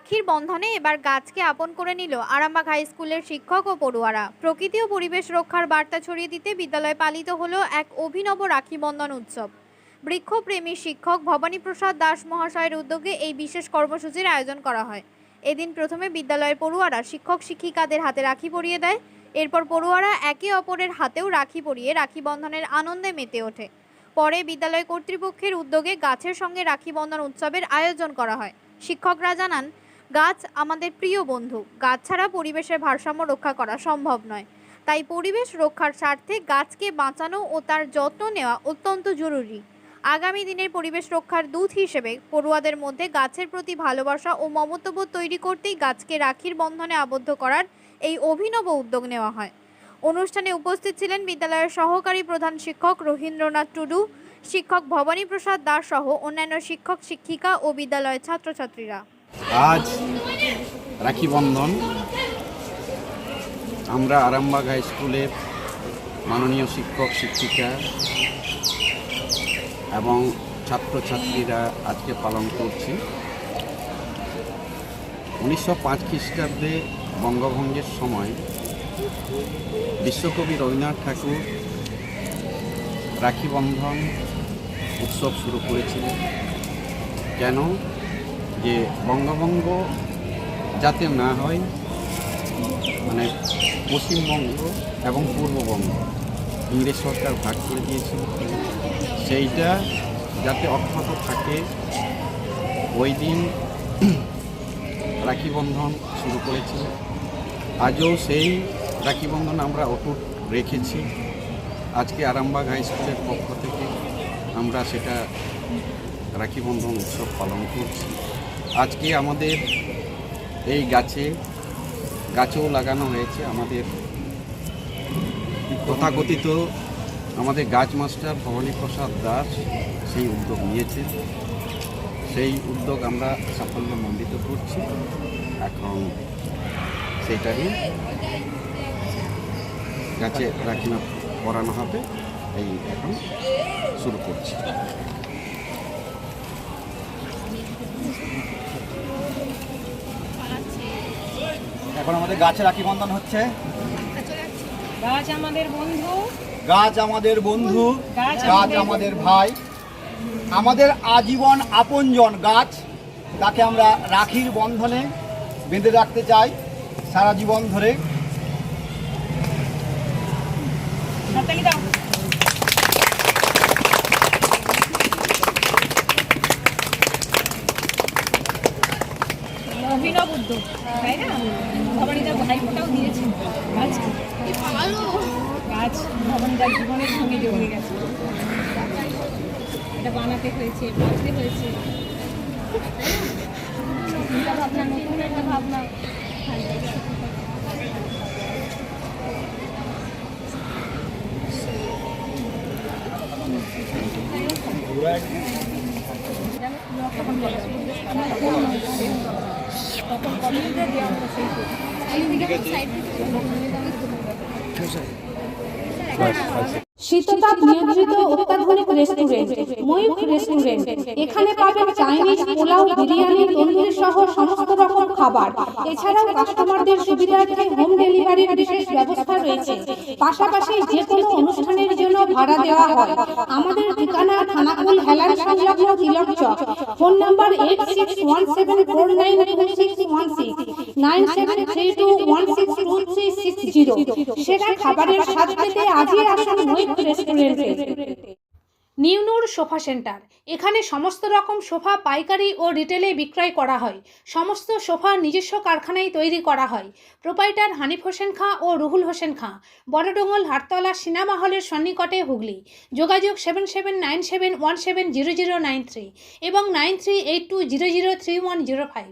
রাখির বন্ধনে এবার গাছকে আপন করে নিল আরামবাগ হাই স্কুলের শিক্ষক ও পড়ুয়ারা। প্রকৃতি ও পরিবেশ রক্ষার বার্তা ছড়িয়ে দিতে বিদ্যালয়ে পালিত হলো এক অভিনব রাখি বন্ধন উৎসব। বৃক্ষপ্রেমী শিক্ষক ভবানী প্রসাদ দাস মহাশয়ের উদ্যোগে এই বিশেষ কর্মসূচির আয়োজন করা হয়। এদিন প্রথমে বিদ্যালয়ের পড়ুয়ারা শিক্ষক শিক্ষিকাদের হাতে রাখি পরিয়ে দেয়। এরপর পড়ুয়ারা একে অপরের হাতেও রাখি পরিয়ে রাখি বন্ধনের আনন্দে মেতে ওঠে। পরে বিদ্যালয় কর্তৃপক্ষের উদ্যোগে গাছের সঙ্গে রাখি বন্ধন উৎসবের আয়োজন করা হয়। শিক্ষকরা জানান, গাছ আমাদের প্রিয় বন্ধু। গাছ ছাড়া পরিবেশের ভারসাম্য রক্ষা করা সম্ভব নয়। তাই পরিবেশ রক্ষার স্বার্থে গাছকে বাঁচানো ও তার যত্ন নেওয়া অত্যন্ত জরুরি। আগামী দিনের পরিবেশ রক্ষার দূত হিসেবে পড়ুয়াদের মধ্যে গাছের প্রতি ভালোবাসা ও মমত্ববোধ তৈরি করতেই গাছকে রাখির বন্ধনে আবদ্ধ করার এই অভিনব উদ্যোগ নেওয়া হয়। অনুষ্ঠানে উপস্থিত ছিলেন বিদ্যালয়ের সহকারী প্রধান শিক্ষক রবীন্দ্রনাথ টুডু, শিক্ষক ভবানী প্রসাদ দাস সহ অন্যান্য শিক্ষক শিক্ষিকা ও বিদ্যালয়ের ছাত্রছাত্রীরা। আজ রাখি বন্ধন আমরা আরামবাগ হাই স্কুলের মাননীয় শিক্ষক শিক্ষিকা এবং ছাত্রছাত্রীরা আজকে পালন করছি। 1905 খ্রিস্টাব্দে বঙ্গভঙ্গের সময় বিশ্বকবি রবীন্দ্রনাথ ঠাকুর রাখি বন্ধন উৎসব শুরু করেছিলেন। কেন? যে বঙ্গভঙ্গ যাতে না হয়, মানে পশ্চিমবঙ্গ এবং পূর্ববঙ্গ ইংরেজ সরকার ভাগ করে দিয়েছিল, সেইটা যাতে অক্ষত থাকে ওই দিন রাখি বন্ধন শুরু করেছিল। আজও সেই রাখি বন্ধন আমরা অটুট রেখেছি। আজকে আরামবাগ হাই স্কুলের পক্ষ থেকে আমরা সেটা রাখি বন্ধন উৎসব পালন করছি। আজকে আমাদের এই গাছেও লাগানো হয়েছে। আমাদের তথাকথিত আমাদের গাছ মাস্টার ভবানী প্রসাদ দাস সেই উদ্যোগ নিয়েছে। সেই উদ্যোগ আমরা সাফল্যমণ্ডিত করছি। এখন সেইটাই গাছে রাখি পরানো হবে, এই এখন শুরু করছি। এখন আমাদের গাছে রাখি বন্ধন হচ্ছে। গাছ আমাদের বন্ধু, গাছ আমাদের বন্ধু, গাছ আমাদের ভাই, আমাদের আজীবন আপনজন গাছ। তাকে আমরা রাখির বন্ধনে বেঁধে রাখতে চাই সারা জীবন ধরে। অভিনব উদ্যোগ, তাই না? ভবানীদার ভাইফোঁটাও দিয়েছে গাছকে। গাছ ভবানীদার জীবনের সঙ্গে জড়িয়ে গেছে। এটা বানাতে হয়েছে, বাঁচতে হয়েছে। চিন্তা ভাবনা, নতুন একটা ভাবনা। শীততাপ নিয়ন্ত্রিত অত্যাধুনিক রেস্টুরেন্ট ময়ূখ রেস্টুরেন্ট। এখানে পাবেন চাইনিজ, পোলাও, বিরিয়ানি, তন্দুরি সহ সমস্ত রকম খাবার। এছাড়াও কাস্টমারদের সুবিধার্থে হোম ডেলিভারির বিশেষ ব্যবস্থা রয়েছে। পাশাপাশি যে কোনো অনুষ্ঠানের জন্য ভাড়া দেওয়া হয়। আমাদের ঠিকানা থানাকুল হেলান সংলগ্ন তিলক চক। Phone number 8617492616 9732162360। সেরা খাবারের স্বাদ পেতে আজই আসুন ময়ূখ রেস্টুরেন্টে। নিউনুর সোফা সেন্টার। এখানে সমস্ত রকম সোফা পাইকারি ও রিটেলে বিক্রয় করা হয়। সমস্ত সোফা নিজস্ব কারখানায় তৈরি করা হয়। প্রোপাইটার হানিফ হোসেন খাঁ ও রুহুল হোসেন খাঁ, বড়ডোঙ্গল হাটতলা সিনেমা হলের সন্নিকটে, হুগলি। যোগাযোগ 7797170093 এবং 9382003105।